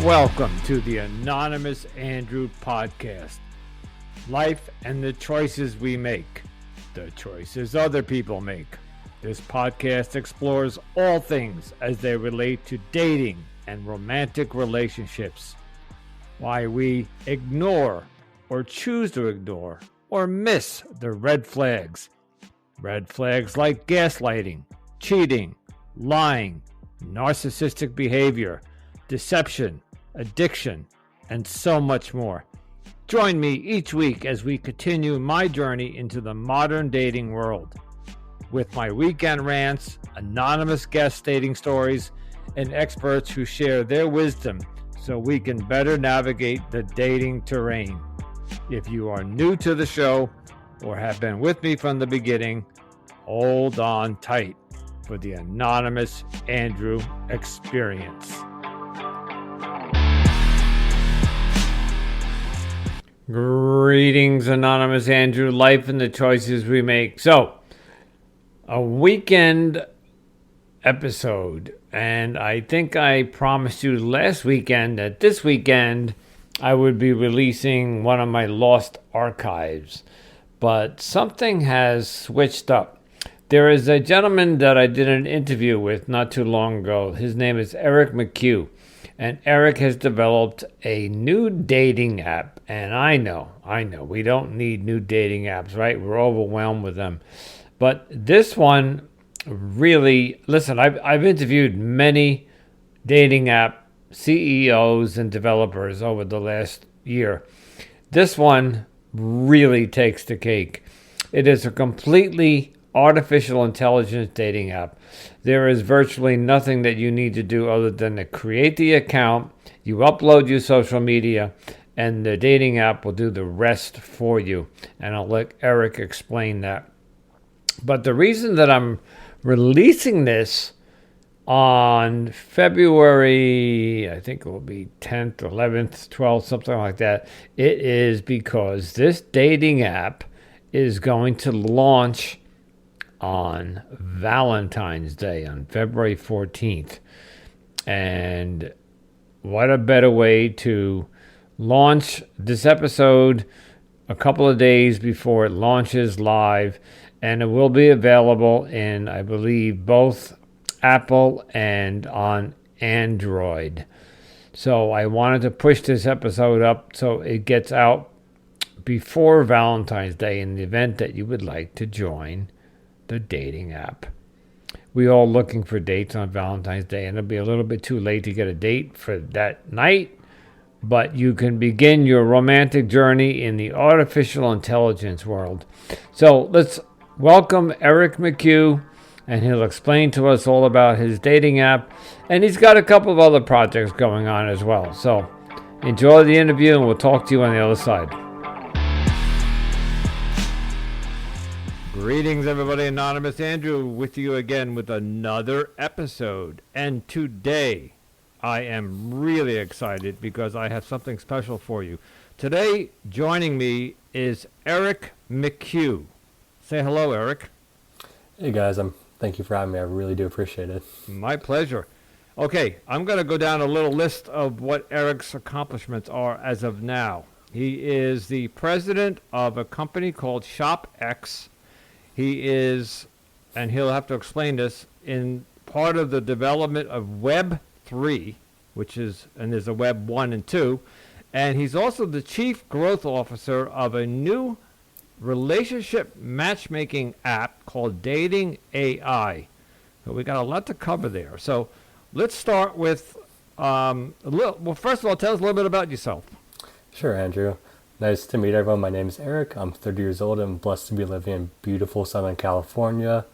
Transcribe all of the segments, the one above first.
Welcome to the Anonymous Andrew podcast. Life and the choices we make, the choices other people make. This podcast explores all things as they relate to dating and romantic relationships. Why we ignore or choose to ignore or miss the red flags. Red flags like gaslighting, cheating, lying, narcissistic behavior, deception, addiction, and so much more. Join me each week as we continue my journey into the modern dating world. With my weekend rants, anonymous guest dating stories, and experts who share their wisdom so we can better navigate the dating terrain. If you are new to the show or have been with me from the beginning, hold on tight for the Anonymous Andrew experience. Greetings, Anonymous Andrew, life and the choices we make. So, a weekend episode, and I think I promised you last weekend that this weekend I would be releasing one of my lost archives, but something has switched up. There is a gentleman that I did an interview with not too long ago. His name is Eric McHugh. And Eric has developed a new dating app. And I know, we don't need new dating apps, right? We're overwhelmed with them. But this one really, listen, I've interviewed many dating app CEOs and developers over the last year. This one really takes the cake. It is a completely artificial intelligence dating app. There is virtually nothing that you need to do other than to create the account, you upload your social media, and the dating app will do the rest for you. And I'll let Eric explain that. But the reason that I'm releasing this on February, I think it will be 10th, 11th, 12th, something like that, it is because this dating app is going to launch on Valentine's Day, on February 14th. And what a better way to launch this episode a couple of days before it launches live. And it will be available in, I believe, both Apple and on Android. So I wanted to push this episode up so it gets out before Valentine's Day in the event that you would like to join the dating app. We all looking for dates on Valentine's Day, and it'll be a little bit too late to get a date for that night, but you can begin your romantic journey in the artificial intelligence world. So let's welcome Eric McHugh, and he'll explain to us all about his dating app, and he's got a couple of other projects going on as well. So enjoy the interview, and we'll talk to you on the other side. Greetings, everybody. Anonymous Andrew with you again with another episode. And today, I am really excited because I have something special for you. Today, joining me is Eric McHugh. Say hello, Eric. Hey, guys. Thank you for having me. I really do appreciate it. My pleasure. Okay, I'm going to go down a little list of what Eric's accomplishments are as of now. He is the president of a company called ShopX. He is, and he'll have to explain this, in part of the development of Web 3, which is, and there's a Web 1 and 2, and he's also the chief growth officer of a new relationship matchmaking app called Dating AI. So we got a lot to cover there. So let's start with, first of all, tell us a little bit about yourself. Sure, Andrew. Nice to meet everyone. My name is Eric. I'm 30 years old and blessed to be living in beautiful Southern California.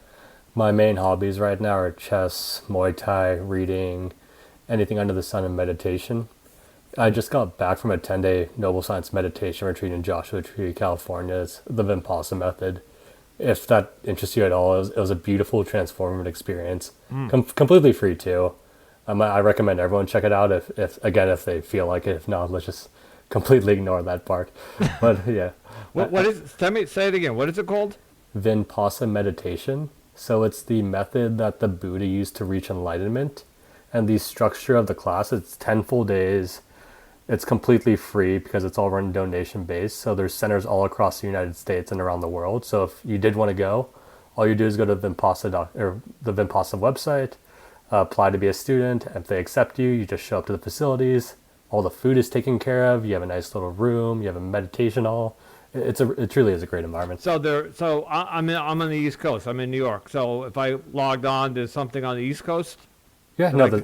My main hobbies right now are chess, Muay Thai, reading, anything under the sun, and meditation. I just got back from a 10-day Noble Science meditation retreat in Joshua Tree, California. It's the Vipassana method. If that interests you at all, it was a beautiful, transformative experience. Completely free, too. I recommend everyone check it out if they feel like it. If not, let's just completely ignore that part. But yeah. What is? Say it again. What is it called? Vipassana meditation. So it's the method that the Buddha used to reach enlightenment. And the structure of the class, it's 10 full days. It's completely free because it's all run donation based. So there's centers all across the United States and around the world. So if you did want to go, all you do is go to the Vimpasa website, apply to be a student. If they accept you, you just show up to the facilities. All the food is taken care of. You have a nice little room. You have a meditation hall. It truly is a great environment. I'm on the East Coast. I'm in New York. So if I logged on to something on the East Coast, Yeah, no,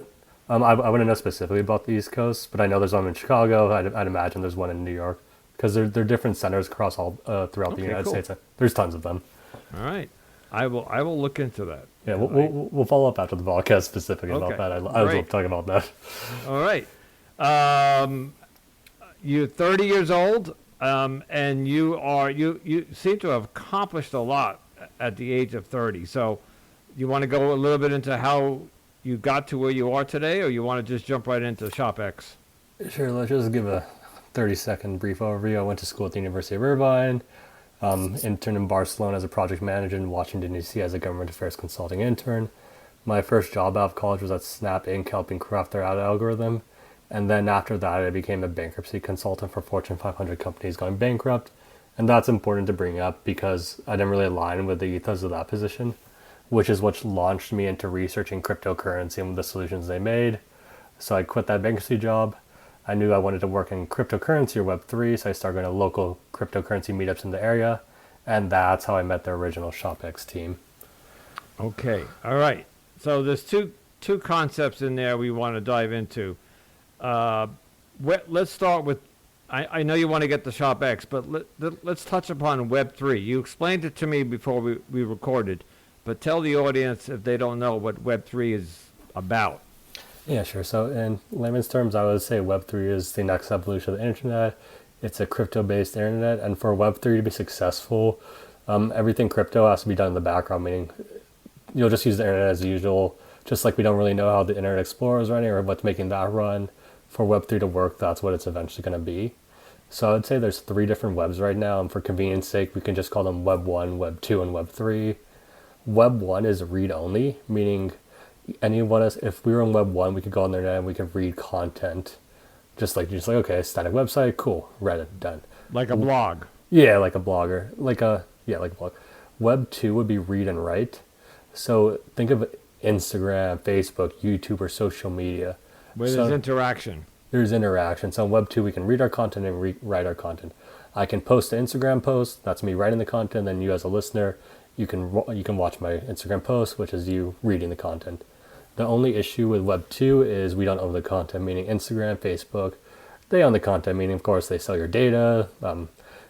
I wouldn't know specifically about the East Coast, but I know there's one in Chicago. I'd imagine there's one in New York because they're different centers across all throughout the United States. There's tons of them. all right, I will look into that. Yeah, we'll follow up after the podcast specifically about that. I was love talking about that. All right, you're 30 years old, and you seem to have accomplished a lot at the age of 30. So, you want to go a little bit into how you got to where you are today, or you want to just jump right into ShopX? Sure, let's just give a 30-second brief overview. I went to school at the University of Irvine, interned in Barcelona as a project manager, in Washington, D.C. as a government affairs consulting intern. My first job out of college was at Snap Inc., helping craft their ad algorithm. And then after that, I became a bankruptcy consultant for Fortune 500 companies going bankrupt. And that's important to bring up because I didn't really align with the ethos of that position, which is what launched me into researching cryptocurrency and the solutions they made. So I quit that bankruptcy job. I knew I wanted to work in cryptocurrency or Web3, so I started going to local cryptocurrency meetups in the area. And that's how I met the original ShopX team. Okay, all right. So there's two concepts in there we want to dive into. Let's start with, I know you want to get the ShopX, but let's touch upon Web3. You explained it to me before we recorded, but tell the audience if they don't know what Web3 is about. Yeah, sure. So in layman's terms, I would say Web3 is the next evolution of the internet. It's a crypto-based internet, and for Web3 to be successful, everything crypto has to be done in the background, meaning you'll just use the internet as usual, just like we don't really know how the Internet Explorer is running or what's making that run. For Web3 to work, that's what it's eventually going to be. So I would say there's 3 different webs right now, and for convenience sake, we can just call them Web 1, Web 2, and Web 3. Web 1 is read-only, meaning any one of us, if we were on Web 1, we could go on the internet and we could read content. Just like, okay, static website, cool, read it, done. Like a blog. Yeah, like a blogger. Like a blog. Web 2 would be read and write. So think of Instagram, Facebook, YouTube, or social media. Where there's interaction. There's interaction. So on Web 2, we can read our content and write our content. I can post an Instagram post. That's me writing the content. Then you as a listener, you can watch my Instagram post, which is you reading the content. The only issue with Web 2 is we don't own the content, meaning Instagram, Facebook, they own the content, meaning, of course, they sell your data.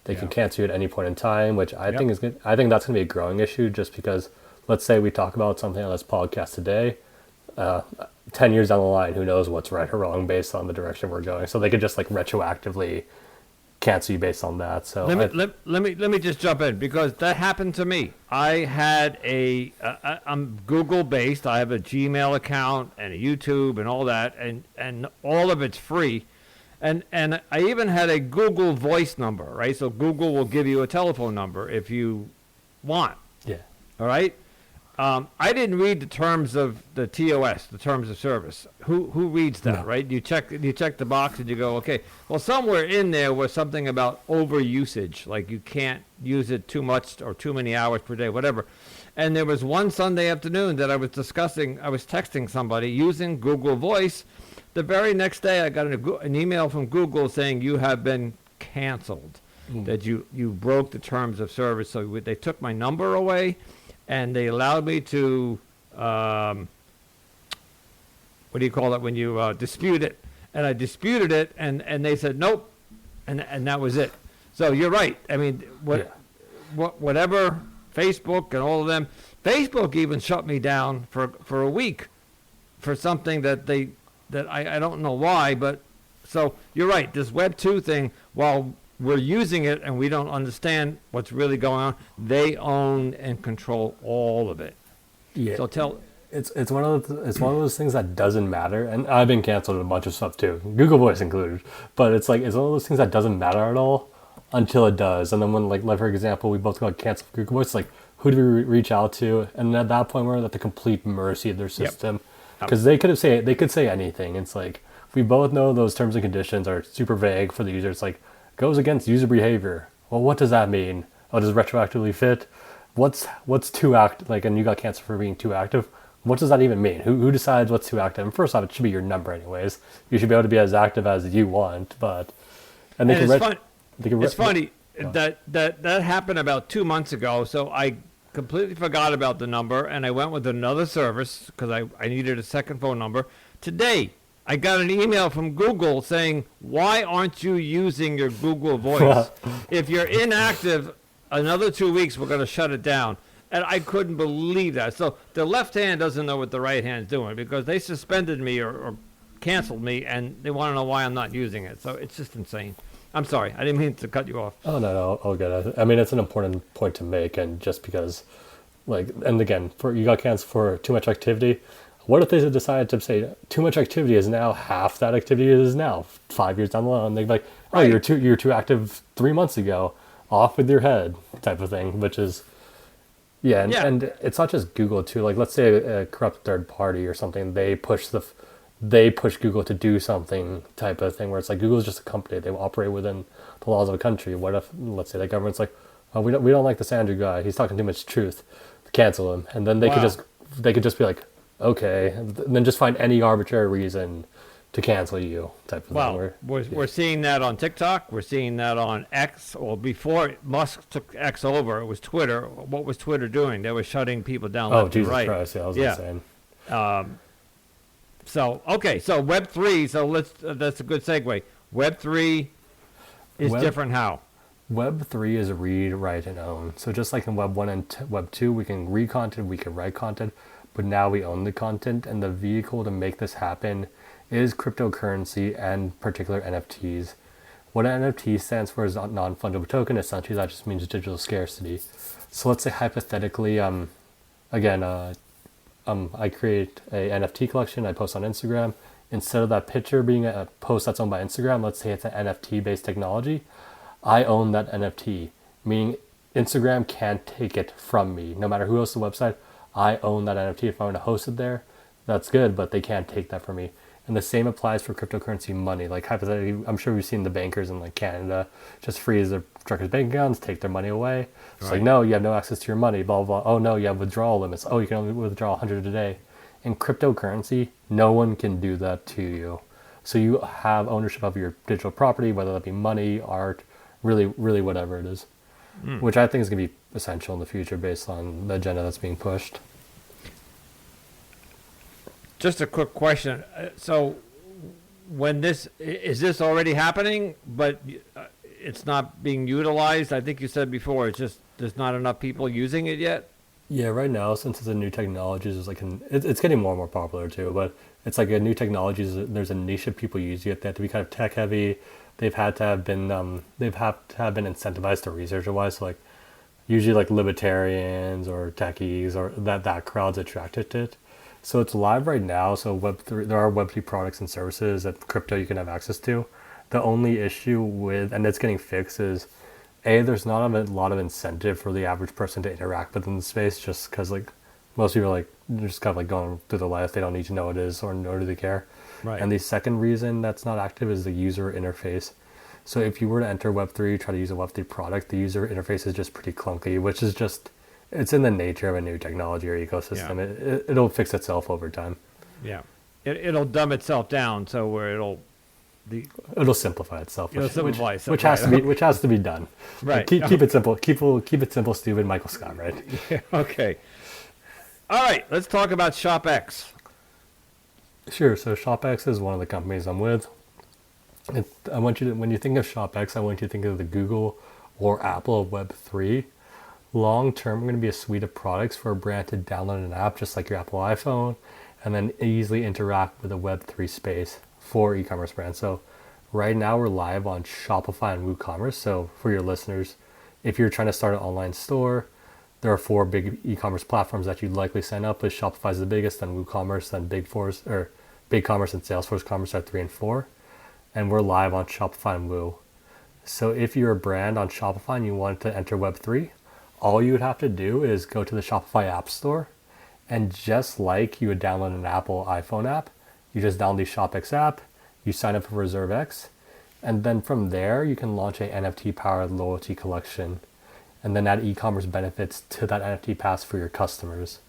They can cancel you at any point in time, which I think is good. I think that's going to be a growing issue just because, let's say we talk about something on this podcast today. 10 years down the line, who knows what's right or wrong based on the direction we're going. So they could just like retroactively cancel you based on that. So let me just jump in because that happened to me. I had I'm Google based. I have a Gmail account and a YouTube and all that, and all of it's free. And I even had a Google Voice number, right? So Google will give you a telephone number if you want. Yeah. All right. I didn't read the terms of the TOS, the terms of service. Who reads that, right? You check the box and you go, okay. Well, somewhere in there was something about overusage, like you can't use it too much or too many hours per day, whatever. And there was one Sunday afternoon that I was texting somebody using Google Voice. The very next day, I got an email from Google saying you have been canceled, that you broke the terms of service. So they took my number away. And they allowed me to, what do you call it when you dispute it? And I disputed it, and they said nope, and that was it. So you're right. I mean, whatever, Facebook and all of them, Facebook even shut me down for a week for something that I don't know why, but so you're right. This Web 2 thing, while we're using it and we don't understand what's really going on, they own and control all of it. Yeah. So it's one of those things that doesn't matter, and I've been canceled on a bunch of stuff too, Google Voice included. But it's one of those things that doesn't matter at all until it does. And then when like for example, we both got canceled for Google Voice, like who do we reach out to? And at that point, we're at the complete mercy of their system. Because they could say anything. It's like we both know those terms and conditions are super vague for the user. It's like goes against user behavior. Well, what does that mean? Oh, does retroactively fit? What's too active? Like, and you got canceled for being too active. What does that even mean? Who decides what's too active? And first off, it should be your number, anyways. You should be able to be as active as you want, but and they And can. it's funny that happened about 2 months ago. So I completely forgot about the number, and I went with another service because I needed a second phone number. Today, I got an email from Google saying, "Why aren't you using your Google Voice? If you're inactive, another 2 weeks, we're going to shut it down." And I couldn't believe that. So the left hand doesn't know what the right hand's doing because they suspended me or canceled me, and they want to know why I'm not using it. So it's just insane. I'm sorry. I didn't mean to cut you off. Oh no, all good. I mean, it's an important point to make, and just because, like, and again, for you got canceled for too much activity. What if they decided to say too much activity is now half that activity is now 5 years down the line? They'd be like, oh, Right. you're too active 3 months ago. Off with your head, type of thing. Which is, yeah, and it's not just Google too. Like, let's say a corrupt third party or something. They push Google to do something type of thing where it's like Google's just a company. They operate within the laws of a country. What if, let's say, the government's like, oh, we don't like this Andrew guy. He's talking too much truth. Cancel him, and then they could just be like, okay, and then just find any arbitrary reason to cancel you type of thing. Well, we're seeing that on TikTok. We're seeing that on X. Or before Musk took X over, it was Twitter. What was Twitter doing? They were shutting people down left and Jesus right. Christ! Yeah, I was insane. So Web3. So that's a good segue. Web3 is different. How? Web 3 is read, write, and own. So just like in Web 1 and Web 2, we can read content, we can write content, but now we own the content, and the vehicle to make this happen is cryptocurrency and particular NFTs. What an NFT stands for is a non-fungible token. Essentially, that just means digital scarcity. So let's say hypothetically, I create a NFT collection, I post on Instagram. Instead of that picture being a post that's owned by Instagram, let's say it's an NFT-based technology, I own that NFT, meaning Instagram can't take it from me. No matter who hosts the website, I own that NFT. If I want to host it there, that's good, but they can't take that from me. And the same applies for cryptocurrency money. Like hypothetically, I'm sure we've seen the bankers in like Canada just freeze their truckers' bank accounts, take their money away. It's like, no, you have no access to your money, blah, blah, blah. Oh, no, you have withdrawal limits. Oh, you can only withdraw 100 a day. In cryptocurrency, no one can do that to you. So you have ownership of your digital property, whether that be money, art, really whatever it is, which I think is going to be essential in the future based on the agenda that's being pushed. Just a quick question. So, when is this already happening, but it's not being utilized? I think you said before it's just there's not enough people using it yet. Yeah, right now, since it's a new technology, it's getting more and more popular too. But it's like a new technology. There's a niche of people using it. They have to be kind of tech heavy. They've had to have been incentivized to research it wise. So like usually like libertarians or techies or that crowd's attracted to it. So it's live right now. So Web3, there are Web3 products and services that crypto you can have access to. The only issue with, and it's getting fixed, is there's not a lot of incentive for the average person to interact within the space, just because like most people are like they're just kind of like going through their life. They don't need to know what it is, or nor do they care. Right. And the second reason that's not active is the user interface. So if you were to enter Web3, try to use a Web3 product, the user interface is just pretty clunky, which is just, it's in the nature of a new technology or ecosystem. Yeah. It'll fix itself over time. Yeah. It'll dumb itself down so where it'll simplify itself, which has to be done. Right. Keep it simple. Keep it simple, stupid. Michael Scott, right? Yeah, okay. All right. Let's talk about ShopX. Sure. So ShopX is one of the companies I'm with. When you think of ShopX, I want you to think of the Google or Apple of Web3. Long term, going to be a suite of products for a brand to download an app, just like your Apple iPhone, and then easily interact with a Web3 space for e-commerce brands. So right now we're live on Shopify and WooCommerce. So for your listeners, if you're trying to start an online store, there are 4 big e-commerce platforms that you'd likely sign up with. Shopify is the biggest, then WooCommerce, then BigCommerce and Salesforce Commerce are 3 and 4. And we're live on Shopify and Woo. So if you're a brand on Shopify and you want to enter Web3, all you would have to do is go to the Shopify App Store And just like you would download an Apple iPhone app, you just download the ShopX app, you sign up for ReserveX, and then from there you can launch a NFT powered loyalty collection and then add e-commerce benefits to that NFT pass for your customers.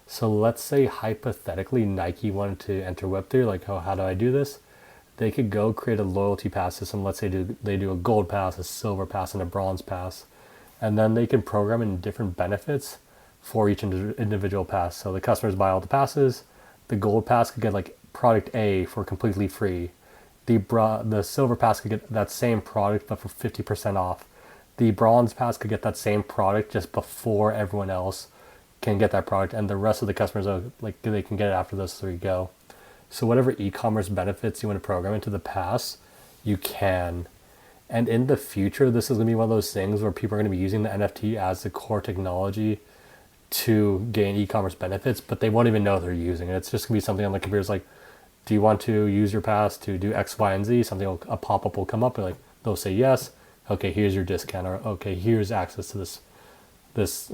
So let's say hypothetically Nike wanted to enter Web3, like, oh, how do I do this? They could go create a loyalty pass system. Let's say they do a gold pass, a silver pass, and a bronze pass. And then they can program in different benefits for each individual pass. So the customers buy all the passes. The gold pass could get like product A for completely free. The silver pass could get that same product but for 50% off. The bronze pass could get that same product just before everyone else can get that product, and the rest of the customers are like they can get it after those three go. So whatever e-commerce benefits you want to program into the pass, you can. And in the future, this is going to be one of those things where people are going to be using the NFT as the core technology to gain e-commerce benefits, but they won't even know they're using it. It's just going to be something on the computers like, do you want to use your pass to do X, Y, and Z? A pop-up will come up, and like they'll say yes. Okay, here's your discount, or okay, here's access to this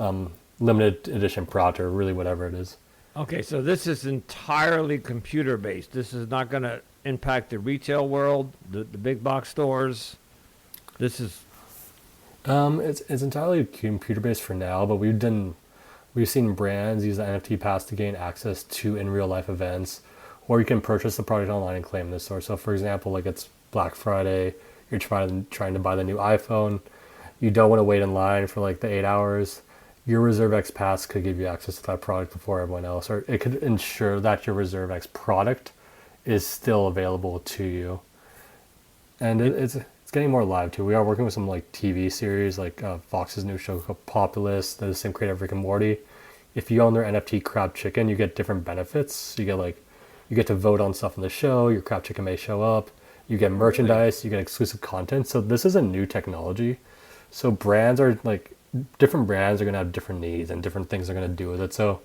limited edition product, or really whatever it is. Okay, so this is entirely computer based. This is not going to impact the retail world, the big box stores. This is it's entirely computer based for now, but we've seen brands use the NFT pass to gain access to in real life events, or you can purchase the product online and claim the store. So for example, like it's Black Friday, you're trying to buy the new iPhone, you don't want to wait in line for like the 8 hours. Your ReserveX pass could give you access to that product before everyone else, or it could ensure that your ReserveX product is still available to you. And it's getting more live too. We are working with some like TV series, like Fox's new show called Populous, the same creator of Rick and Morty. If you own their NFT Crab Chicken, you get different benefits. You get to vote on stuff in the show. Your Crab Chicken may show up. You get merchandise. You get exclusive content. So this is a new technology. So different brands are going to have different needs and different things they're going to do with it. So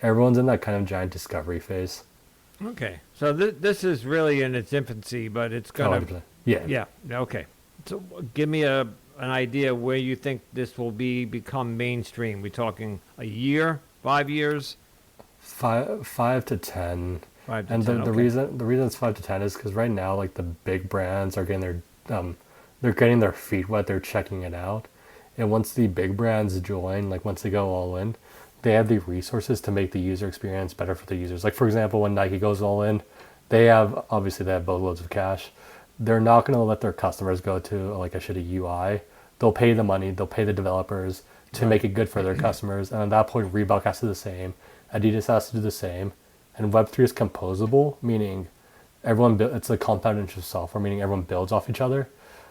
everyone's in that kind of giant discovery phase. okay. So this is really in its infancy, but it's going to. Yeah. Okay. So give me an idea where you think this will become mainstream. We talking a year, 5 years? 5 to 10. 5 to and 10. the reason it's 5 to 10 is because right now, like the big brands are getting they're getting their feet wet. They're checking it out. And once the big brands join, like once they go all in, they have the resources to make the user experience better for the users. Like for example, when Nike goes all in, they have boatloads of cash. They're not going to let their customers go to like a shitty UI. They'll pay the money, they'll pay the developers to make it good for their customers. And at that point, Reebok has to do the same. Adidas has to do the same. And Web3 is composable, meaning it's a compound interest software, meaning everyone builds off each other.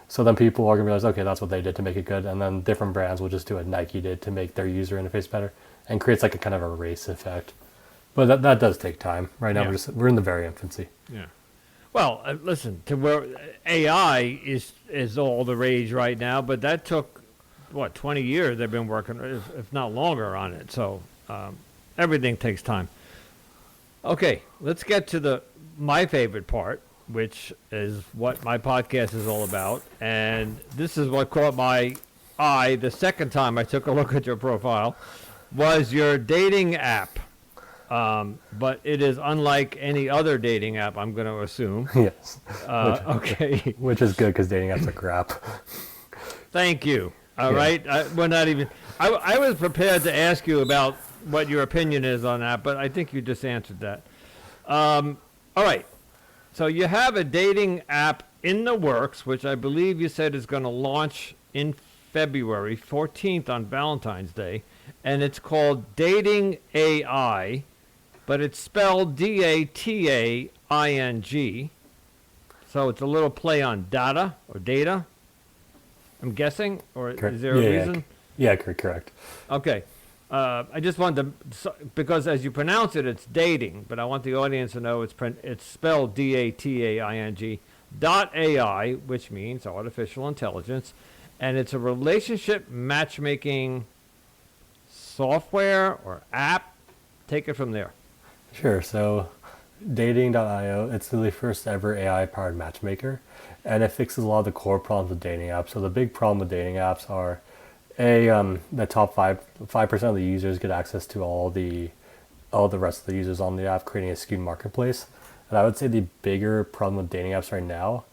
So then people are going to realize, okay, that's what they did to make it good. And then different brands will just do what Nike did to make their user interface better, and creates like a kind of a race effect. But that does take time. Right now, we're in the very infancy. Yeah. Well, listen, to where AI is all the rage right now, but that took, 20 years they've been working, if not longer, on it. So everything takes time. Okay, let's get to my favorite part, which is what my podcast is all about. And this is what caught my eye the second time I took a look at your profile, was your dating app. But it is unlike any other dating app, I'm going to assume. Yes. Okay. Which is good because dating apps are crap. Thank you. All right. We're not even. I was prepared to ask you about what your opinion is on that, but I think you just answered that. All right. So you have a dating app in the works, which I believe you said is going to launch in February 14th on Valentine's Day, and it's called Dating AI, but it's spelled DATAING. So it's a little play on data or data, I'm guessing, or Correct. Is there a reason? Yeah, correct. Okay. I just wanted to, because as you pronounce it, it's dating, but I want the audience to know it's spelled DATAING .ai, which means artificial intelligence, and it's a relationship matchmaking software or app. Take it from there. Sure. So dating.io, it's the first ever AI-powered matchmaker, and it fixes a lot of the core problems with dating apps. So the big problem with dating apps are the top 5% of the users get access to all the all the rest of the users on the app, creating a skewed marketplace. And I would say the bigger problem with dating apps right now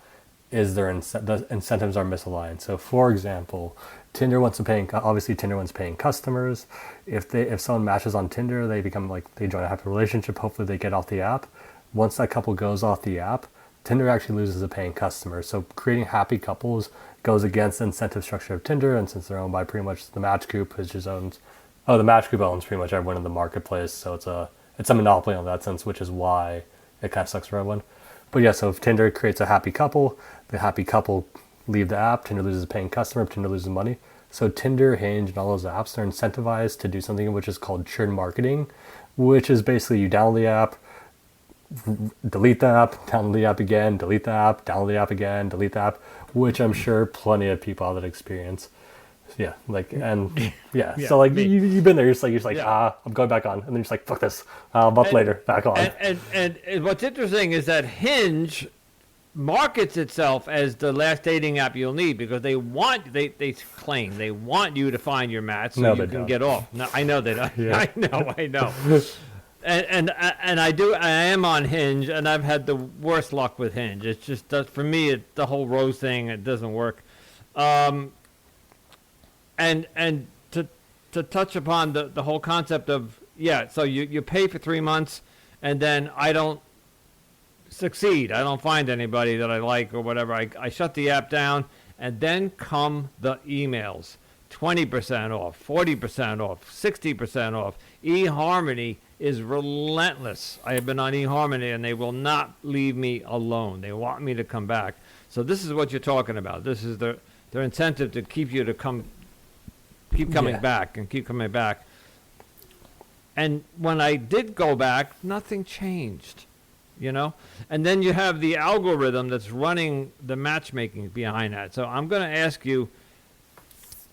is the incentives are misaligned. So, for example, Tinder wants paying customers. If someone matches on Tinder, they join a happy relationship. Hopefully, they get off the app. Once that couple goes off the app, Tinder actually loses a paying customer. So, creating happy couples goes against the incentive structure of Tinder. And since they're owned by pretty much the Match Group, the Match Group owns pretty much everyone in the marketplace. So it's a monopoly in that sense, which is why it kind of sucks for everyone. But yeah, so if Tinder creates a happy couple, the happy couple leave the app, Tinder loses a paying customer, Tinder loses money. So Tinder, Hinge, and all those apps are incentivized to do something which is called churn marketing, which is basically you download the app, delete the app, download the app again, delete the app, download the app again, delete the app, which I'm sure plenty of people have that experience. Yeah, Yeah, so like me. you've been there. You're just like Yeah. I'm going back on, and then you're just like fuck this. A month later, back on. And what's interesting is that Hinge markets itself as the last dating app you'll need because they claim they want you to find your match so No, you they can don't. get off. No, I know they don't. Yeah. I know. And I am on Hinge, and I've had the worst luck with Hinge. It's just for me, the whole rose thing, it doesn't work. And to touch upon the whole concept of so you pay for 3 months, and then I don't succeed. I don't find anybody that I like or whatever. I shut the app down, and then come the emails. 20% off, 40% off, 60% off. eHarmony is relentless. I have been on eHarmony, and they will not leave me alone. They want me to come back. So this is what you're talking about. This is their incentive to keep you to keep coming back and keep coming back. And when I did go back, nothing changed, And then you have the algorithm that's running the matchmaking behind that. So I'm going to ask you,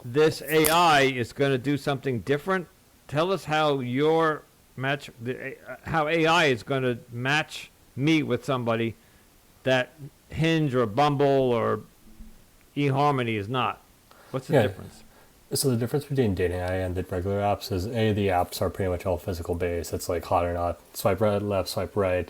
this AI is going to do something different. Tell us how how AI is going to match me with somebody that Hinge or Bumble or eHarmony is not. What's the difference? So the difference between dating AI and the regular apps is the apps are pretty much all physical based. It's like hot or not, swipe right, left, swipe right.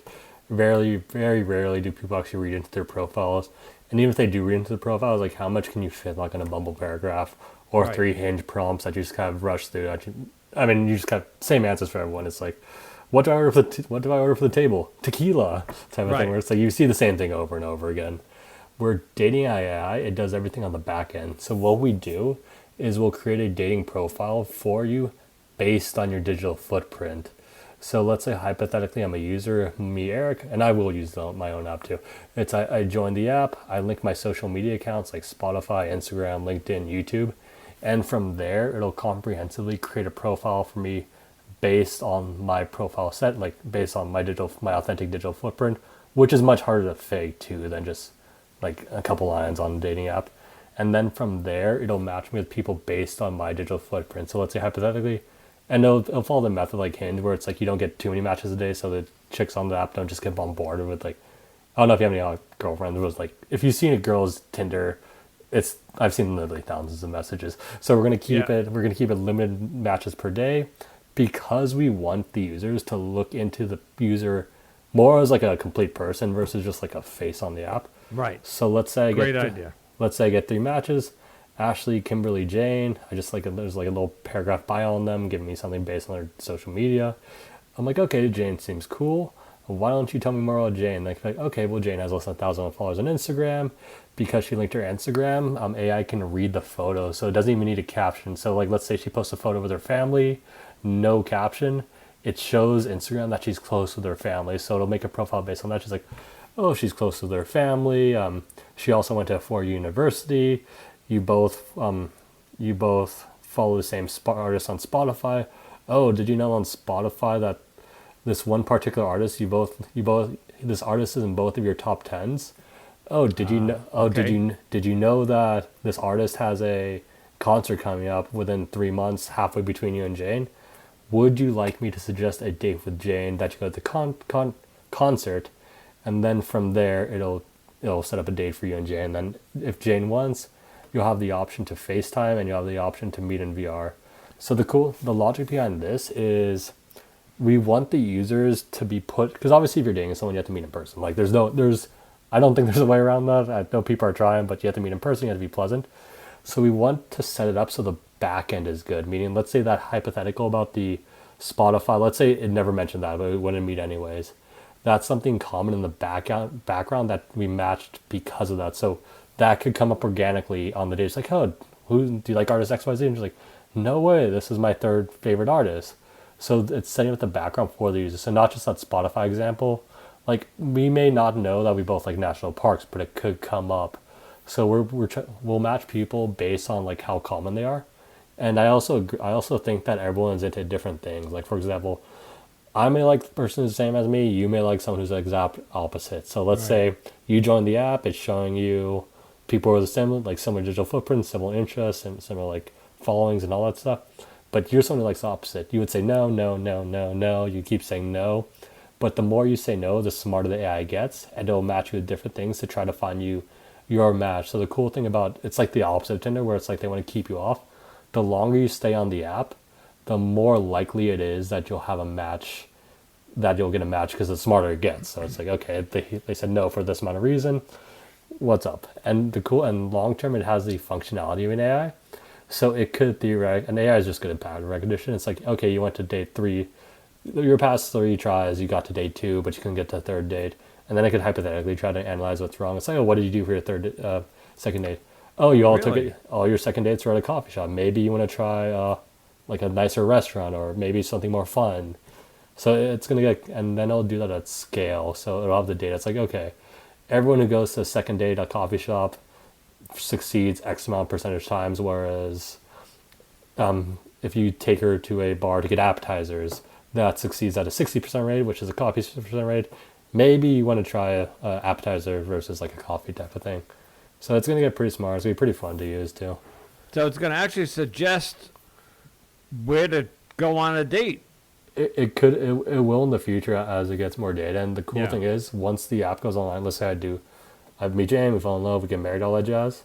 Very rarely do people actually read into their profiles. And even if they do read into the profiles, like how much can you fit like in a Bumble paragraph or Right. 3 Hinge prompts that you just kind of rush through? I mean, you just got same answers for everyone. It's like, what do I order for the table? Tequila type of Right. thing. Where it's like you see the same thing over and over again. Where dating AI, it does everything on the back end. So what we do is we'll create a dating profile for you based on your digital footprint. So let's say hypothetically I'm a user, me Eric, and I will use my own app too. I join the app, I link my social media accounts like Spotify, Instagram, LinkedIn, YouTube, and from there it'll comprehensively create a profile for me based on my profile set, like based on my authentic digital footprint, which is much harder to fake too than just like a couple lines on a dating app. And then from there, it'll match me with people based on my digital footprint. So let's say hypothetically, and it'll follow the method like Hinge, where it's like you don't get too many matches a day, so the chicks on the app don't just get bombarded with like, I don't know if you have any girlfriends, but it's like, if you've seen a girl's Tinder, I've seen literally thousands of messages. So we're gonna keep it limited matches per day, because we want the users to look into the user more as like a complete person versus just like a face on the app. Right. So let's say I get 3 matches. Ashley, Kimberly, Jane. There's like a little paragraph bio on them, giving me something based on their social media. I'm like, okay, Jane seems cool. Why don't you tell me more about Jane? Like, okay, well, Jane has less than 1,000 followers on Instagram. Because she linked her Instagram, AI can read the photo, so it doesn't even need a caption. So like, let's say she posts a photo with her family, no caption. It shows Instagram that she's close with her family, so it'll make a profile based on that. She's like, oh, she's close with her family. She also went to a 4 university. You both follow the same artist on Spotify. Oh, did you know on Spotify that this one particular artist, this artist is in both of your top 10s? Oh, did you know? Oh, okay. did you know that this artist has a concert coming up within 3 months, halfway between you and Jane? Would you like me to suggest a date with Jane that you go to the concert, and then from there it'll set up a date for you and Jane. And then if Jane wants, you'll have the option to FaceTime and you'll have the option to meet in VR. So the logic behind this is we want the users to be put, because obviously if you're dating someone, you have to meet in person. Like I don't think there's a way around that. I know people are trying, but you have to meet in person. You have to be pleasant. So we want to set it up so the back end is good. Meaning, let's say that hypothetical about the Spotify. Let's say it never mentioned that, but we wouldn't meet anyways. That's something common in the background that we matched because of that. So that could come up organically on the day. It's like, oh, who do you like artist XYZ? And she's like, no way, this is my third favorite artist. So it's setting up the background for the user. So not just that Spotify example. Like we may not know that we both like national parks, but it could come up. So we'll match people based on like how common they are. And I also think that everyone's into different things. Like for example, I may like the person who's the same as me. You may like someone who's the exact opposite. So let's say you join the app. It's showing you people with similar digital footprints, similar interests, and similar like followings and all that stuff. But you're someone who likes the opposite. You would say no, no, no, no, no. You keep saying no. But the more you say no, the smarter the AI gets, and it'll match you with different things to try to find you your match. So the cool thing about it's like the opposite of Tinder, where it's like they want to keep you off. The longer you stay on the app, the more likely it is that you'll have a match, that you'll get a match because the smarter it gets. So it's like, okay, they said no for this amount of reason. What's up? And long term, it has the functionality of an AI. So it could theoretically, and AI is just good at pattern recognition. It's like, okay, you went to date 3, your past 3 tries, you got to date 2, but you couldn't get to the third date. And then I could hypothetically try to analyze what's wrong. It's like, oh, what did you do for your second date? Oh, you all took it. All your second dates were at a coffee shop. Maybe you want to try like a nicer restaurant, or maybe something more fun. So it's gonna get, and then it'll do that at scale. So it'll have the data. It's like, okay, everyone who goes to a second date at a coffee shop succeeds X amount percentage times, whereas if you take her to a bar to get appetizers, that succeeds at a 60% rate, which is a coffee 60% rate. Maybe you want to try a appetizer versus like a coffee type of thing. So it's going to get pretty smart. It's going to be pretty fun to use too. So it's going to actually suggest where to go on a date. It will in the future as it gets more data. And the cool thing is, once the app goes online, let's say I meet Jane, we fall in love, we get married, all that jazz.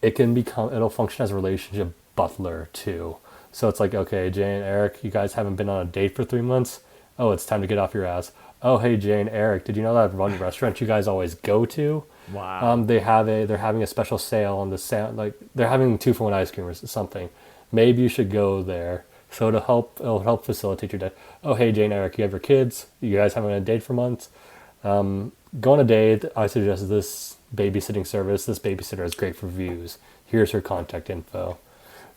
It'll function as a relationship butler too. So it's like, okay, Jane, Eric, you guys haven't been on a date for 3 months. Oh, it's time to get off your ass. Oh, hey, Jane, Eric, did you know that one restaurant you guys always go to? Wow. They're having a special sale on the sound, like they're having 2-for-1 ice cream or something. Maybe you should go there. So it'll help facilitate your day. Oh, hey, Jane, Eric, you have your kids. You guys haven't been on a date for months. Go on a date. I suggest this babysitting service. This babysitter is great for views. Here's her contact info.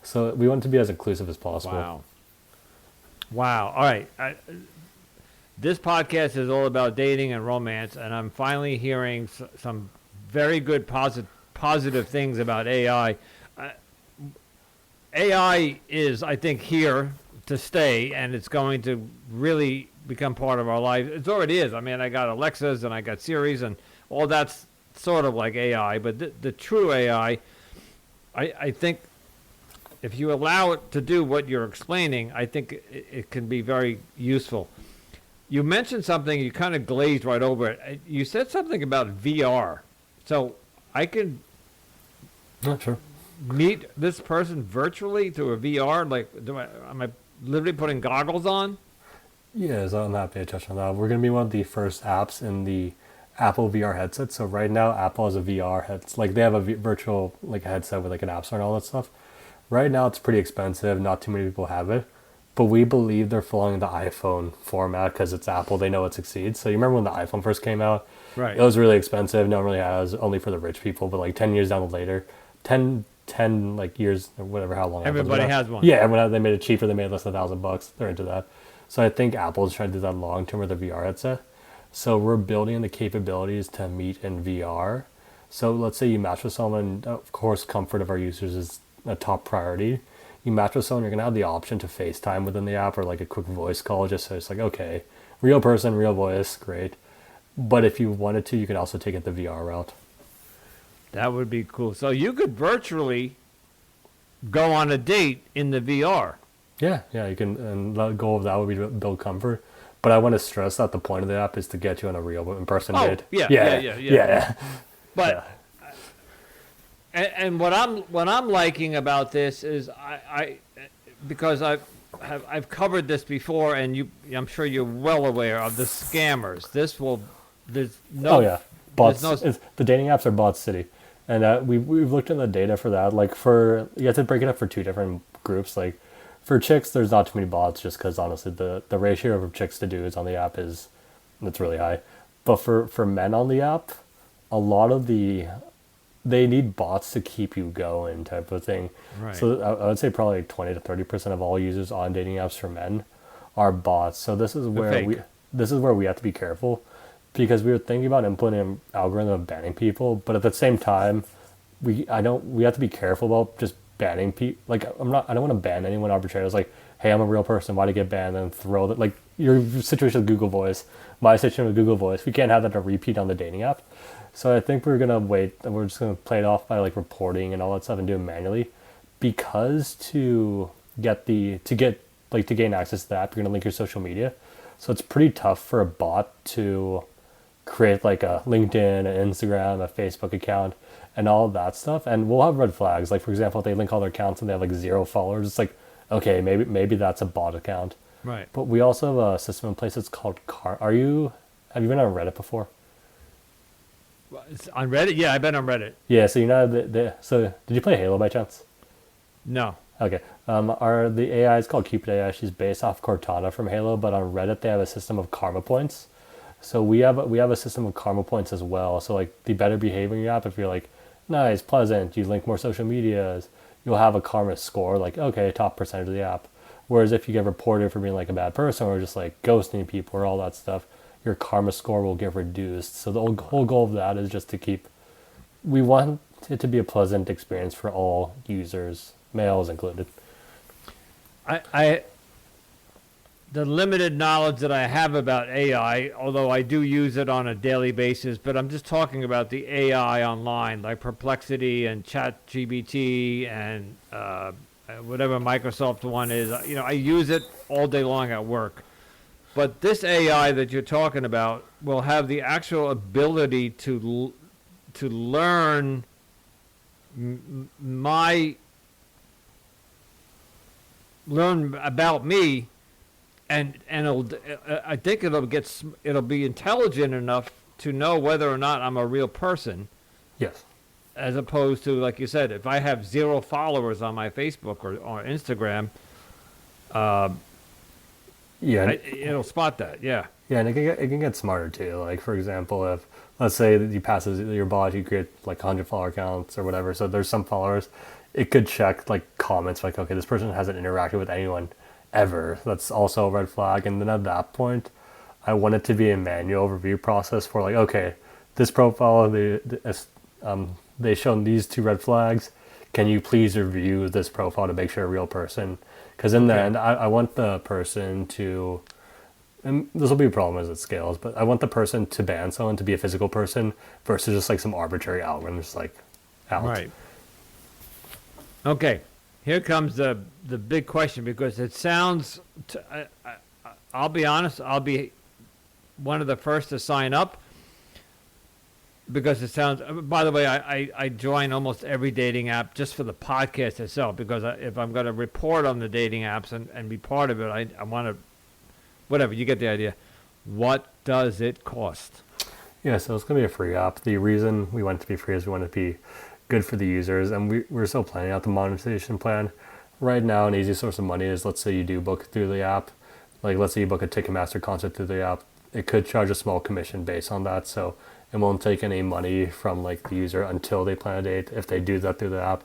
So we want it to be as inclusive as possible. Wow. All right. This podcast is all about dating and romance, and I'm finally hearing some very good positive things about AI. AI is, I think, here to stay, and it's going to really become part of our lives. It already is. I mean, I got Alexas and I got Siris, and all that's sort of like AI. But the true AI, I think, if you allow it to do what you're explaining, I think it can be very useful. You mentioned something, you kind of glazed right over it. You said something about VR. So I can meet this person virtually through a VR? Like, am I literally putting goggles on? Yeah, so I'm happy to touch on that. We're going to be one of the first apps in the Apple VR headset. So right now, Apple has a VR headset. Like, they have a virtual like headset with like an app store and all that stuff. Right now, it's pretty expensive. Not too many people have it. But we believe they're following the iPhone format because it's Apple. They know it succeeds. So you remember when the iPhone first came out? Right. It was really expensive. No one really has, only for the rich people. But like 10 years down the later, 10 like years or whatever, how long. Everybody has one. Yeah, everyone, they made it cheaper. They made it less than $1,000. They're into that. So I think Apple's trying to do that long term with the VR headset. So we're building the capabilities to meet in VR. So let's say you match with someone. Of course, comfort of our users is a top priority. You match with someone, you're going to have the option to FaceTime within the app or like a quick voice call, just so it's like, okay, real person, real voice, great. But if you wanted to, you could also take it the VR route. That would be cool. So you could virtually go on a date in the VR. Yeah, you can. And the goal of that would be to build comfort. But I want to stress that the point of the app is to get you on a real in-person date. Yeah. But and what I'm liking about this is I because I've covered this before, and I'm sure you're well aware of the scammers. There's Oh no, yeah, there's bots. no, The dating apps are bot city, and we've looked at the data for that. Like for you have to break it up for two different groups. Like for chicks, there's not too many bots, just because honestly the ratio of chicks to dudes on the app is it's really high. But for men on the app, a lot of they need bots to keep you going type of thing. right. So I would say probably 20 to 30% of all users on dating apps for men are bots. So Fake. this is where we have to be careful because we were thinking about implementing an algorithm of banning people, but at the same time, we have to be careful about just banning people. Like I don't want to ban anyone arbitrarily. It's like, hey, I'm a real person. Why did I get banned? And throw that like your situation with Google Voice, my situation with Google Voice. We can't have that a repeat on the dating app. So I think we're gonna wait and we're just gonna play it off by like reporting and all that stuff and do it manually, because to gain access to the app, you're gonna link your social media. So it's pretty tough for a bot to create like a LinkedIn, an Instagram, a Facebook account, and all of that stuff. And we'll have red flags. Like for example, if they link all their accounts and they have like 0 followers, it's like, okay, maybe that's a bot account. Right. But we also have a system in place that's called have you been on Reddit before? It's on Reddit? Yeah, I've been on Reddit. Yeah, so you know so did you play Halo by chance? No. Okay. The AI is called Cupid AI. She's based off Cortana from Halo, but on Reddit they have a system of karma points. So we have a system of karma points as well. So like the better behavior in your app, if you're like nice, pleasant, you link more social medias, you'll have a karma score, like okay, top percentage of the app. Whereas if you get reported for being like a bad person or just like ghosting people or all that stuff, your karma score will get reduced. So the whole goal of that is just to we want it to be a pleasant experience for all users, males included. I the limited knowledge that I have about AI, although I do use it on a daily basis, but I'm just talking about the AI online, like Perplexity and ChatGPT and whatever Microsoft one is. I use it all day long at work. But this AI that you're talking about will have the actual ability to learn learn about me, and I think it'll be intelligent enough to know whether or not I'm a real person, Yes. as opposed to, like you said, if I have 0 followers on my Facebook or Instagram, Yeah. it'll spot that. Yeah. Yeah, and it can get smarter too. Like for example, if let's say that you pass your bot, you create like 100 follower accounts or whatever. So there's some followers, it could check like comments like, okay, this person hasn't interacted with anyone ever. That's also a red flag. And then at that point, I want it to be a manual review process for like, okay, this profile they shown these 2 red flags. Can you please review this profile to make sure a real person? Because in the end, I want the person to, and this will be a problem as it scales, but I want the person to ban someone to be a physical person versus just like some arbitrary algorithm just like out. Right. Okay. Here comes the big question, because it sounds. I'll be honest. I'll be one of the first to sign up, because it sounds. By the way, I join almost every dating app just for the podcast itself, because if I'm going to report on the dating apps and be part of it, I want to. Whatever, you get the idea. What does it cost? Yeah, so it's going to be a free app. The reason we want it to be free is we want it to be good for the users, and we're still planning out the monetization plan. Right now, an easy source of money is, let's say you do book through the app. Like, let's say you book a Ticketmaster concert through the app. It could charge a small commission based on that, so it won't take any money from like the user until they plan a date if they do that through the app.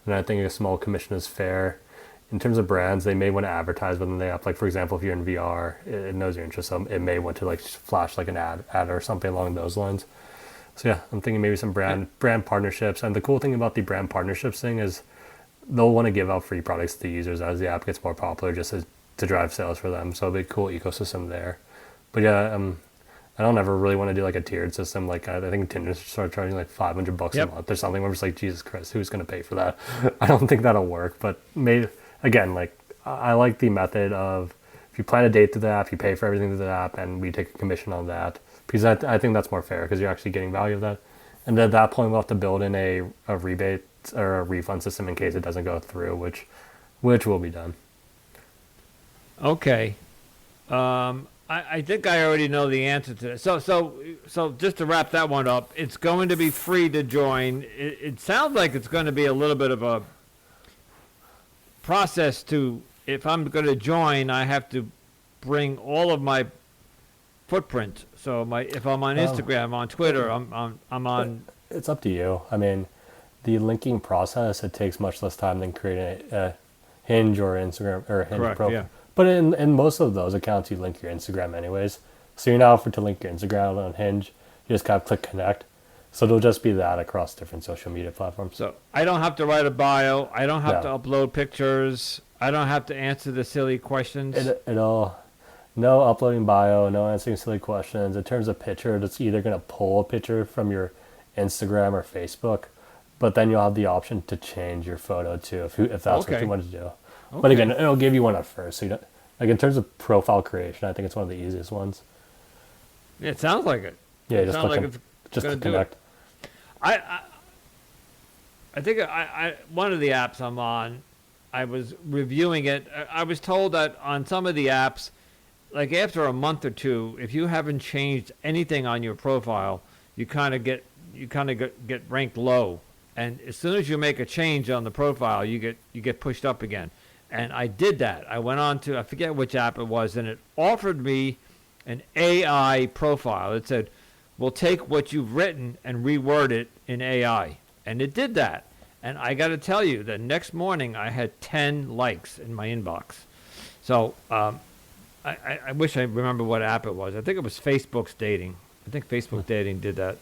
And I think a small commission is fair. In terms of brands, they may want to advertise within the app. Like for example, if you're in VR, it knows your interest, so it may want to like flash like an ad or something along those lines. So yeah, I'm thinking maybe some brand partnerships. And the cool thing about the brand partnerships thing is they'll want to give out free products to the users as the app gets more popular, just to drive sales for them. So it'll be a cool ecosystem there. But yeah, I don't ever really want to do like a tiered system. Like I think Tinder started charging like $500 a month or something. Where it's like, Jesus Christ, who's going to pay for that? I don't think that'll work. But maybe again, like I like the method of, if you plan a date through the app, you pay for everything through the app, and we take a commission on that, because I think that's more fair, because you're actually getting value of that. And at that point, we'll have to build in a rebate or a refund system in case it doesn't go through, which will be done. Okay. I think I already know the answer to this. So just to wrap that one up, it's going to be free to join. It sounds like it's going to be a little bit of a process to. If I'm going to join, I have to bring all of my footprint. So if I'm on Instagram, on Twitter, I'm on. It's up to you. I mean, the linking process, it takes much less time than creating a Hinge or Instagram or Hinge Correct, profile. yeah. But in most of those accounts, you link your Instagram anyways. So you're now offered to link your Instagram on Hinge. You just gotta click connect. So it'll just be that across different social media platforms. So I don't have to write a bio. I don't have to upload pictures. I don't have to answer the silly questions. It'll no uploading bio, no answering silly questions. In terms of picture, it's either gonna pull a picture from your Instagram or Facebook, but then you'll have the option to change your photo too if that's what you want to do. Okay. But again, it'll give you one at first. So you don't, like in terms of profile creation, I think it's one of the easiest ones. Yeah, it sounds like it. Yeah, just like it's just to connect. I think one of the apps I'm on, I was reviewing it. I was told that on some of the apps, like after a month or two, if you haven't changed anything on your profile, you kind of get ranked low. And as soon as you make a change on the profile, you get pushed up again. And I did that. I went on to, I forget which app it was, and it offered me an AI profile. It said, we'll take what you've written and reword it in AI. And it did that. And I got to tell you, the next morning I had 10 likes in my inbox. So I wish I remember what app it was. I think it was Facebook's dating. I think Facebook dating did that.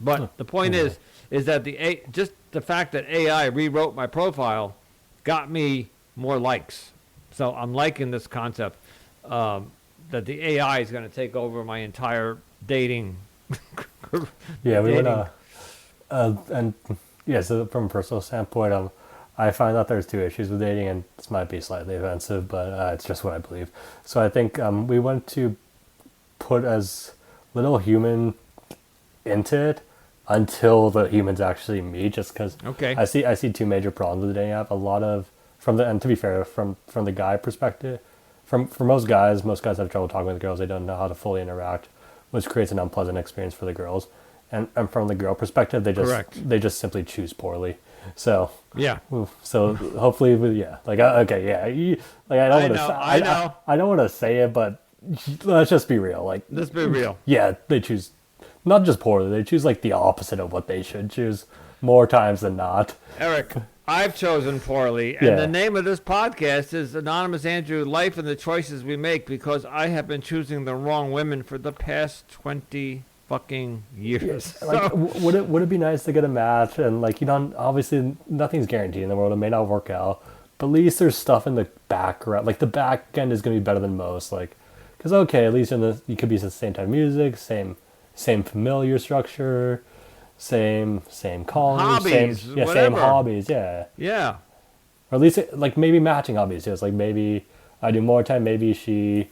But the point is that just the fact that AI rewrote my profile got me more likes. So I'm liking this concept that the AI is going to take over my entire dating. Yeah, we would. And yeah, so from a personal standpoint, I find that there's two issues with dating, and this might be slightly offensive, but it's just what I believe. So I think we want to put as little human into it until the humans actually meet, just because I see two major problems with the dating app. A lot of and to be fair, from the guy perspective, for most guys have trouble talking with girls. They don't know how to fully interact, which creates an unpleasant experience for the girls. And from the girl perspective, they just simply choose poorly. So yeah. So hopefully, I don't want to say it, but let's just be real. Like, let's be real. Yeah, they choose not just poorly. They choose like the opposite of what they should choose more times than not. Eric, I've chosen poorly, and the name of this podcast is Anonymous Andrew: Life and the Choices We Make, because I have been choosing the wrong women for the past 20 fucking years. Like, would it be nice to get a match? And like, you know, obviously nothing's guaranteed in the world. It may not work out, but at least there's stuff in the background. Like the back end is going to be better than most. Like, because at least you could be the same type of music, same familiar structure, same calling, hobbies, same hobbies, yeah. Or at least like maybe matching hobbies too. It's like maybe I do more time. Maybe she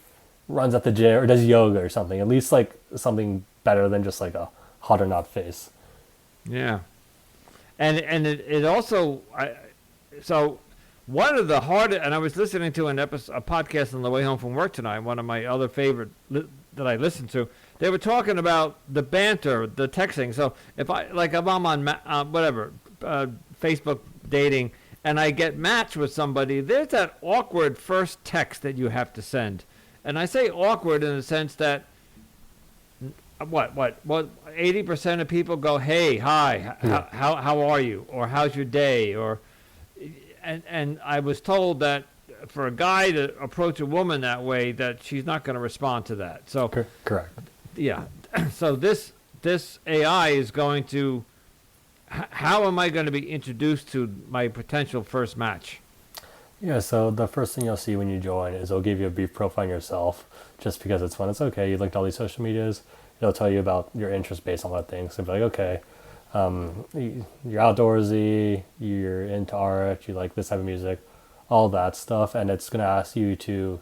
runs at the gym or does yoga or something. At least like something better than just like a hot or not face. Yeah, and it also so one of the hardest. And I was listening to a podcast on the way home from work tonight. One of my other favorite that I listened to. They were talking about the banter, the texting. So if I'm on Facebook dating and I get matched with somebody, there's that awkward first text that you have to send. And I say awkward in the sense that what 80% of people go, hey, hi, how are you, or how's your day, or and I was told that for a guy to approach a woman that way, that she's not going to respond to that. So correct. Yeah. So this AI is going to. How am I going to be introduced to my potential first match? Yeah, so the first thing you'll see when you join is it'll give you a brief profile on yourself, just because it's fun. It's okay. You linked all these social medias. It'll tell you about your interests based on what things. So be like, okay, you're outdoorsy, you're into art, you like this type of music, all that stuff, and it's gonna ask you to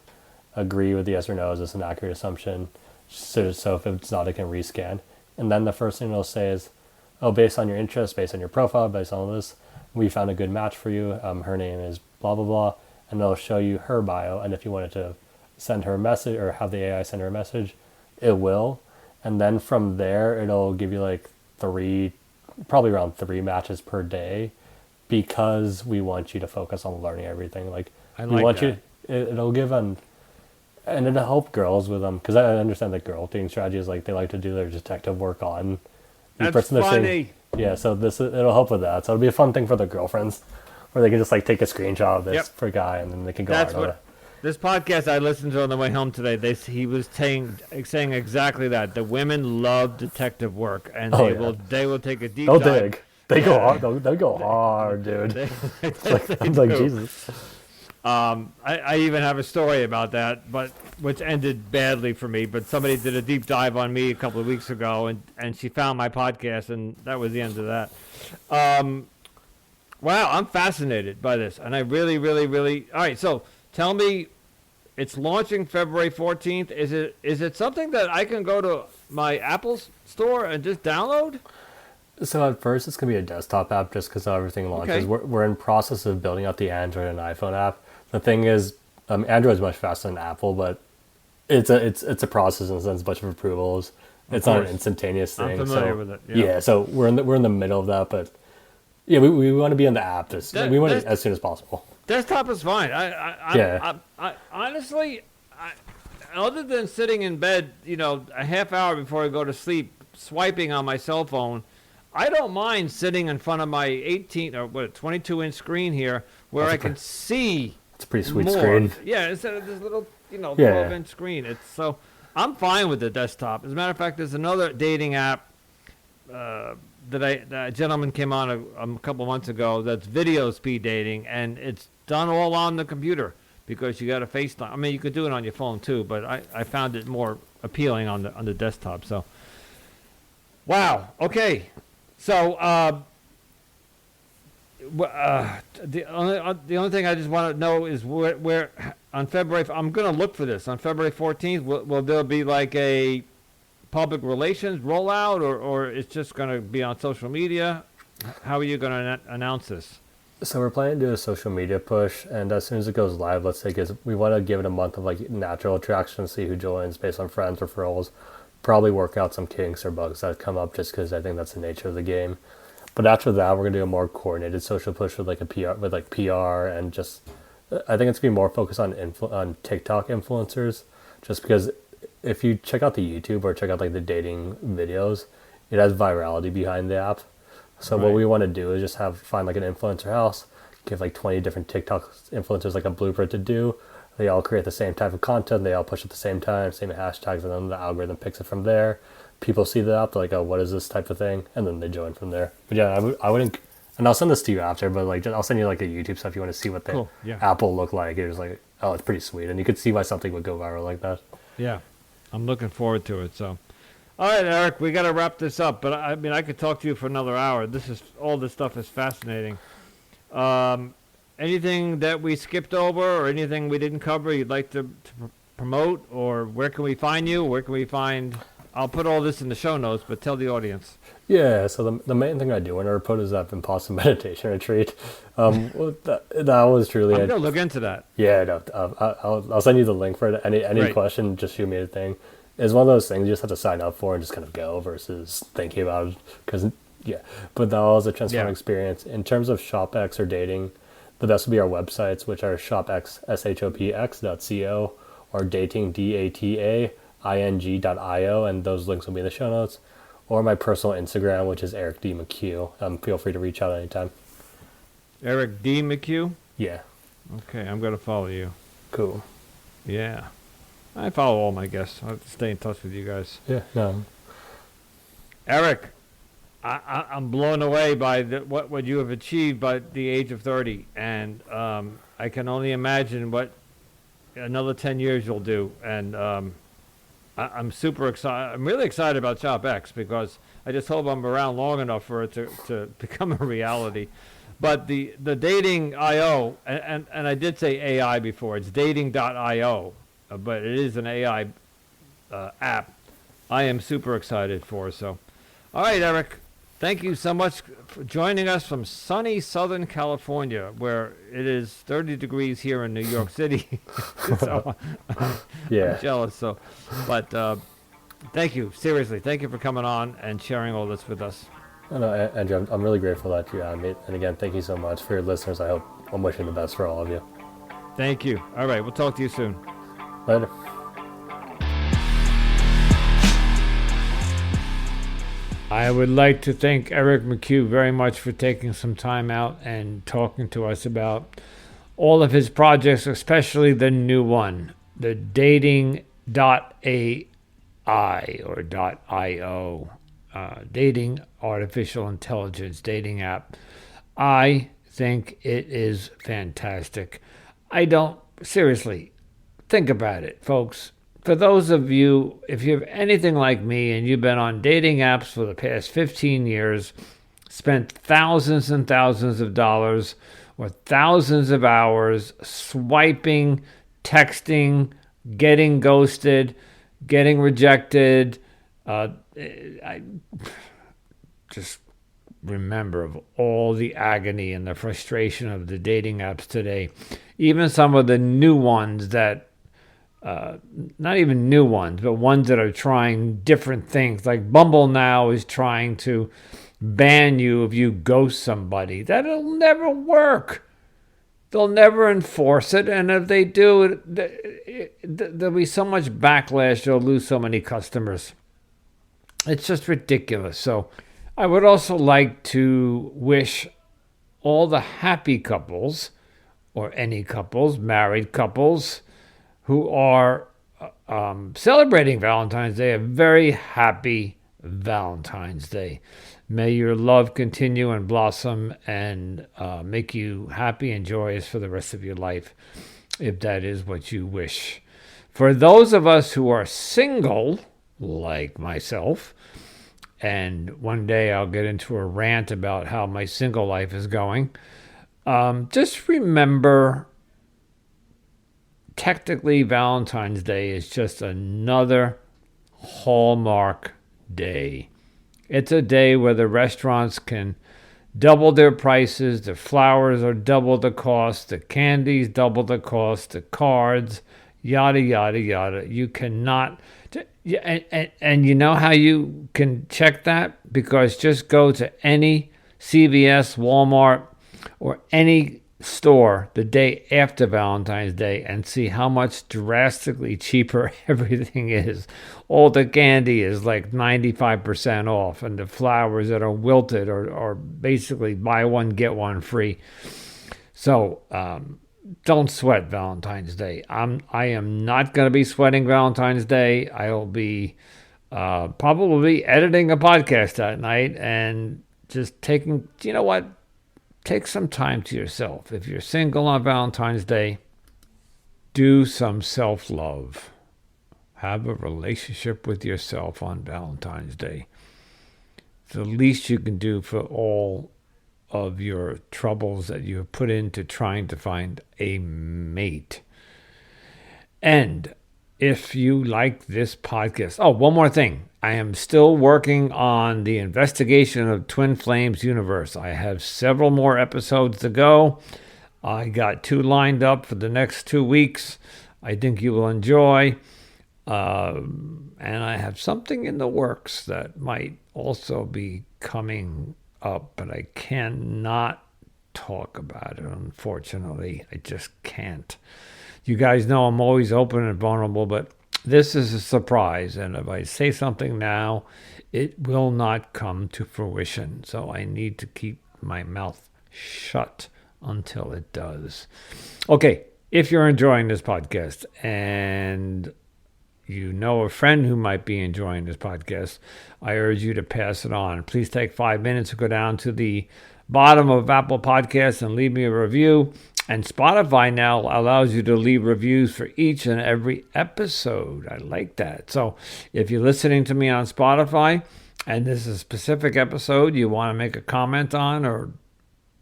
agree with the yes or no. Is this an accurate assumption? So if it's not, it can rescan. And then the first thing it'll say is, oh, based on your interests, based on your profile, based on all this, we found a good match for you. Her name is blah, blah, blah. and it'll show you her bio. And if you wanted to send her a message or have the AI send her a message, it will. And then from there, it'll give you like probably around 3 matches per day, because we want you to focus on learning everything. Like, I we like want that. it'll give and it'll help girls with them, because I understand that girl dating strategy is like they like to do their detective work on the That's person they're seeing. funny. Yeah, so it'll help with that. So it'll be a fun thing for the girlfriends, where they can just like take a screenshot of this Yep. for a guy, and then they can go That's hard on what it. this podcast I listened to on the way home today. He was saying exactly that. The women love detective work, and Oh, yeah. they will take a deep They'll dive. dig. They go hard. They'll go hard, dude. It's like do. Jesus. I even have a story about that, but which ended badly for me. But somebody did a deep dive on me a couple of weeks ago, and she found my podcast, and that was the end of that. Wow, I'm fascinated by this, and I really, really, really. All right, so tell me, it's launching February 14th. Is it something that I can go to my Apple store and just download? So at first it's gonna be a desktop app, just because everything launches. Okay. We're in process of building out the Android and iPhone app. The thing is, Android is much faster than Apple, but it's a process in the sense, a bunch of approvals. It's not an course. instantaneous thing. I'm familiar so, with it. Yeah, so we're in the middle of that, but yeah, we want to be on the app. We want it as soon as possible. Desktop is fine. I honestly, other than sitting in bed, a half hour before I go to sleep, swiping on my cell phone, I don't mind sitting in front of my 22-inch screen here, where I can see. It's a pretty sweet more. screen. Yeah, instead of this little, 12-inch screen. I'm fine with the desktop. As a matter of fact, there's another dating app that a gentleman came on a couple months ago. That's video speed dating, and it's done all on the computer, because you got a FaceTime. I mean, you could do it on your phone too, but I found it more appealing on the desktop. So, wow. Okay, so the only thing I just want to know is where on February. I'm going to look for this on February 14th. Will there be like a public relations rollout, or it's just going to be on social media? How are you going to announce this? So we're planning to do a social media push, and as soon as it goes live, let's say, because we want to give it a month of like natural attraction, see who joins based on friends, referrals, probably work out some kinks or bugs that come up, just because I think that's the nature of the game. But after that, we're gonna do a more coordinated social push with like a PR, and just I think it's gonna be more focused on TikTok influencers, just because if you check out the YouTube or check out like the dating videos, it has virality behind the app. So what we want to do is just find like an influencer house, give like 20 different TikTok influencers like a blueprint to do. They all create the same type of content. They all push at the same time, same hashtags, and then the algorithm picks it from there. People see the app, they're like, oh, what is this type of thing? And then they join from there. But yeah, I wouldn't, and I'll send this to you after, but like, I'll send you like the YouTube stuff if you want to see what the app will look like. It's like, oh, it's pretty sweet. And you could see why something would go viral like that. Yeah, I'm looking forward to it. So, all right, Eric, we got to wrap this up. But I mean, I could talk to you for another hour. All this stuff is fascinating. Anything that we skipped over, or anything we didn't cover you'd like to promote, or where can we find you? Where can we find? I'll put all this in the show notes, but tell the audience. Yeah, so the main thing I do want to report is that Vipassana meditation retreat. That was truly. I'm gonna look into that. Yeah, no, I'll send you the link for it. Any question, just shoot me a thing. It's one of those things you just have to sign up for and just kind of go versus thinking about it. But that was a transformative experience. In terms of ShopX or dating, the best would be our websites, which are shopx.co or dating.ing.io, and those links will be in the show notes. Or my personal Instagram, which is Eric D. McHugh. Feel free to reach out anytime. Eric D. McHugh? Yeah. Okay, I'm going to follow you. Cool. Yeah. I follow all my guests. I'll have to stay in touch with you guys. Yeah, no. Eric, I'm blown away by what you have achieved by the age of 30. And I can only imagine what another 10 years you'll do. And I'm super excited. I'm really excited about ShopX, because I just hope I'm around long enough for it to become a reality. But the dating IO, and I did say AI before, it's dating.io, but it is an AI app. I am super excited for. So, all right, Eric, thank you so much for joining us from sunny Southern California, where it is 30 degrees here in New York City. So Yeah. I'm jealous. So, but thank you. Seriously, thank you for coming on and sharing all this with us. No, Andrew, I'm really grateful that you had me. And again, thank you so much for your listeners. I'm wishing the best for all of you. Thank you. All right, we'll talk to you soon. Later. I would like to thank Eric McHugh very much for taking some time out and talking to us about all of his projects, especially the new one, the dating.ai or .io, dating artificial intelligence dating app. I think it is fantastic. Seriously, think about it, folks. For those of you, if you're anything like me and you've been on dating apps for the past 15 years, spent thousands and thousands of dollars or thousands of hours swiping, texting, getting ghosted, getting rejected, I just remember of all the agony and the frustration of the dating apps today. Even some of the new ones that, not even new ones, but ones that are trying different things. Like Bumble now is trying to ban you if you ghost somebody. That'll never work. They'll never enforce it, and if they do, there'll be so much backlash, they'll lose so many customers. It's just ridiculous. So I would also like to wish all the happy couples, or any couples, married couples, who are celebrating Valentine's Day, a very happy Valentine's Day. May your love continue and blossom and make you happy and joyous for the rest of your life, if that is what you wish. For those of us who are single, like myself, and one day I'll get into a rant about how my single life is going, just remember, technically Valentine's Day is just another Hallmark day. It's a day where the restaurants can double their prices, the flowers are double the cost, the candies double the cost, the cards, yada, yada, yada. You cannot... And you know how you can check that? Because just go to any CVS, Walmart, or any store the day after Valentine's Day and see how much drastically cheaper everything is. All the candy is like 95% off, and the flowers that are wilted are basically buy one, get one free. So don't sweat Valentine's Day. I am not going to be sweating Valentine's Day. I'll be probably editing a podcast that night and just taking, you know what? Take some time to yourself. If you're single on Valentine's Day, do some self-love. Have a relationship with yourself on Valentine's Day. It's the least you can do for all of your troubles that you have put into trying to find a mate. And if you like this podcast, one more thing. I am still working on the investigation of Twin Flames universe. I have several more episodes to go. I got 2 lined up for the next 2 weeks. I think you will enjoy. And I have something in the works that might also be coming up, but I cannot talk about it, unfortunately. I just can't. You guys know I'm always open and vulnerable, but this is a surprise, and if I say something now, it will not come to fruition. So I need to keep my mouth shut until it does. Okay, if you're enjoying this podcast and you know a friend who might be enjoying this podcast, I urge you to pass it on. Please take 5 minutes to go down to the bottom of Apple Podcasts and leave me a review. And Spotify now allows you to leave reviews for each and every episode. I like that. So if you're listening to me on Spotify and this is a specific episode you want to make a comment on, or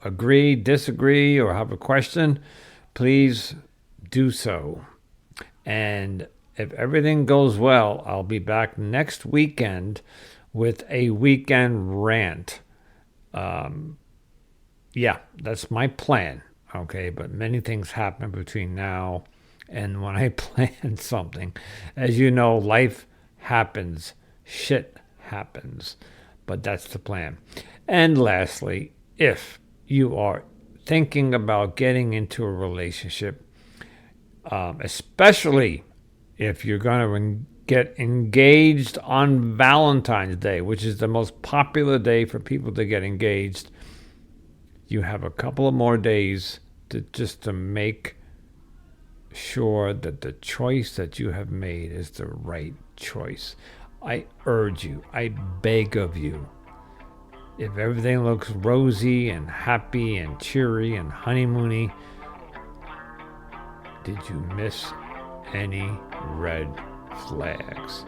agree, disagree, or have a question, please do so. And if everything goes well, I'll be back next weekend with a weekend rant Yeah, that's my plan. Okay, but many things happen between now and when I plan something. As you know, life happens, shit happens, but that's the plan. And lastly, if you are thinking about getting into a relationship, especially if you're going to get engaged on Valentine's Day, which is the most popular day for people to get engaged, you have a couple of more days to make sure that the choice that you have made is the right choice. I urge you, I beg of you, if everything looks rosy and happy and cheery and honeymoony, did you miss any red flags?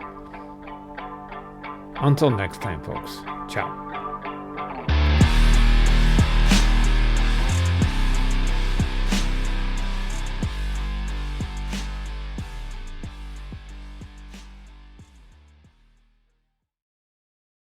Until next time, folks. Ciao.